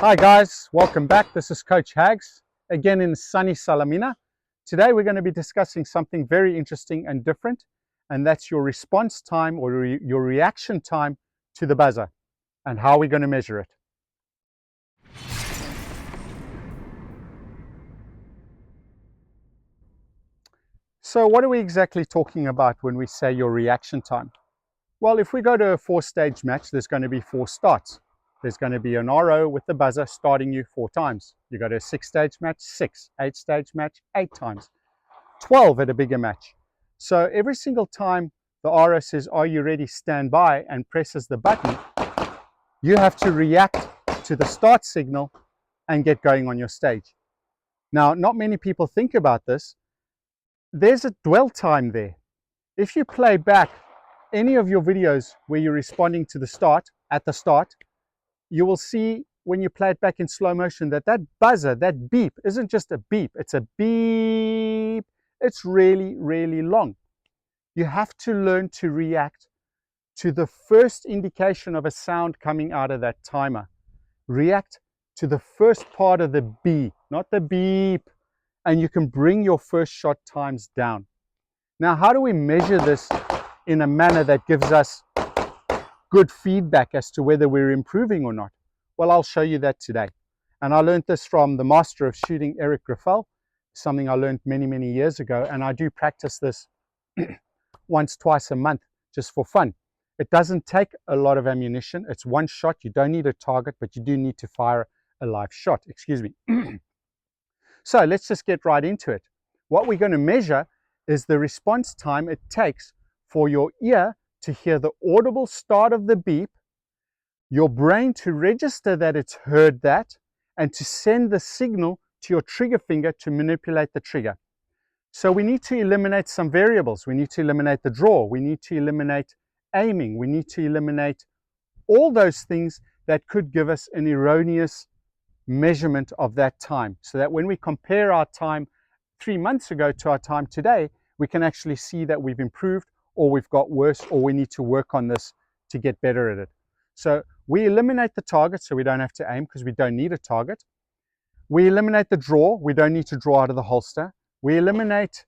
Hi guys, welcome back. This is Coach Hags, again in sunny Salamina. Today we're going to be discussing something very interesting and different, and that's your response time or your reaction time to the buzzer and how we're going to measure it. So what are we exactly talking about when we say your reaction time? Well, if we go to a 4-stage match, there's going to be 4 starts. There's going to be an RO with the buzzer starting you 4 times. You go to a 6-stage match, 6, 8-stage match, 8 times, 12 at a bigger match. So every single time the RO says, "Are you ready? Stand by," and presses the button, you have to react to the start signal and get going on your stage. Now, not many people think about this. There's a dwell time there. If you play back any of your videos where you're responding to the start, at the start, you will see when you play it back in slow motion that that buzzer, that beep, isn't just a beep, it's a beep. It's really, really long. You have to learn to react to the first indication of a sound coming out of that timer. React to the first part of the B, not the beep, and you can bring your first shot times down. Now, how do we measure this in a manner that gives us good feedback as to whether we're improving or not? Well, I'll show you that today. And I learned this from the master of shooting, Eric Graffel, something I learned many, many years ago. And I do practice this once, twice a month, just for fun. It doesn't take a lot of ammunition. It's one shot. You don't need a target, but you do need to fire a live shot. Excuse me. So let's just get right into it. What we're going to measure is the response time it takes for your ear to hear the audible start of the beep, your brain to register that it's heard that, and to send the signal to your trigger finger to manipulate the trigger. So we need to eliminate some variables. We need to eliminate the draw. We need to eliminate aiming. We need to eliminate all those things that could give us an erroneous measurement of that time, so that when we compare our time 3 months ago to our time today, we can actually see that we've improved, or we've got worse, or we need to work on this to get better at it. So we eliminate the target, so we don't have to aim because we don't need a target. We eliminate the draw. We don't need to draw out of the holster. We eliminate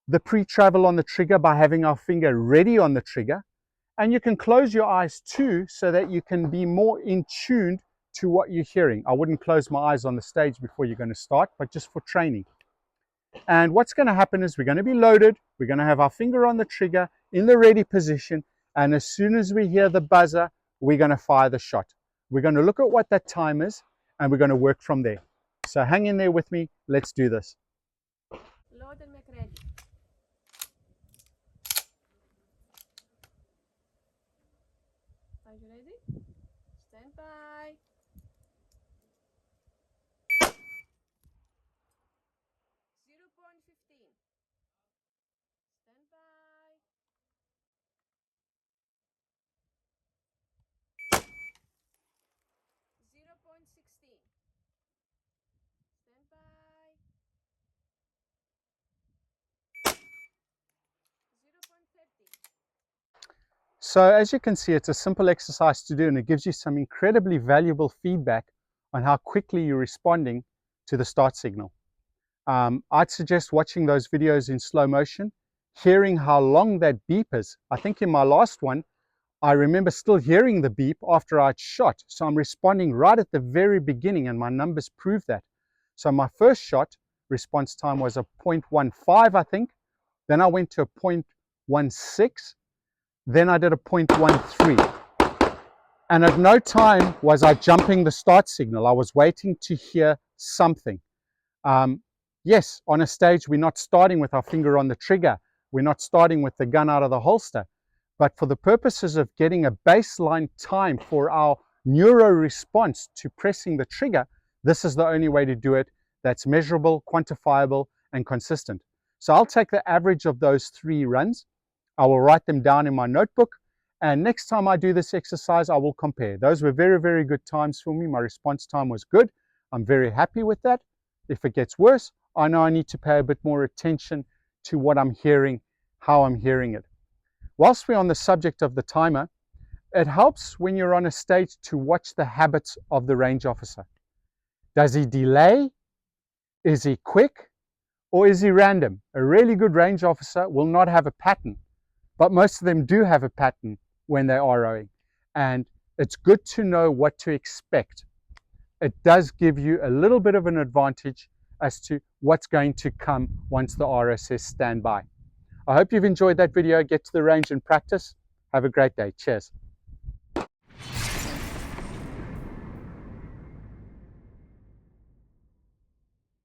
the pre-travel on the trigger by having our finger ready on the trigger. And you can close your eyes too, so that you can be more in tune to what you're hearing. I wouldn't close my eyes on the stage before you're going to start, but just for training. And what's going to happen is we're going to be loaded. We're going to have our finger on the trigger in the ready position. And as soon as we hear the buzzer, we're going to fire the shot. We're going to look at what that time is, and we're going to work from there. So hang in there with me. Let's do this. Load and make ready. Are you ready? Stand by. Stand by. 0.16. Stand by. 0.30. So as you can see, it's a simple exercise to do, and it gives you some incredibly valuable feedback on how quickly you're responding to the start signal. I'd suggest watching those videos in slow motion, hearing how long that beep is. I think in my last one, I remember still hearing the beep after I'd shot. So I'm responding right at the very beginning, and my numbers prove that. So my first shot response time was a 0.15, I think. Then I went to a 0.16. Then I did a 0.13. And at no time was I jumping the start signal. I was waiting to hear something. Yes, on a stage, we're not starting with our finger on the trigger. We're not starting with the gun out of the holster. But for the purposes of getting a baseline time for our neuro response to pressing the trigger, this is the only way to do it that's measurable, quantifiable, and consistent. So I'll take the average of those 3 runs. I will write them down in my notebook. And next time I do this exercise, I will compare. Those were very, very good times for me. My response time was good. I'm very happy with that. If it gets worse, I know I need to pay a bit more attention to what I'm hearing, how I'm hearing it. Whilst we're on the subject of the timer, It helps when you're on a stage to watch the habits of the range officer. Does he delay? Is he quick? Or is he random? A really good range officer will not have a pattern, but most of them do have a pattern when they are rowing. And it's good to know what to expect. It does give you a little bit of an advantage as to what's going to come once the RO says stand by. I hope you've enjoyed that video. Get to the range and practice. Have a great day. Cheers.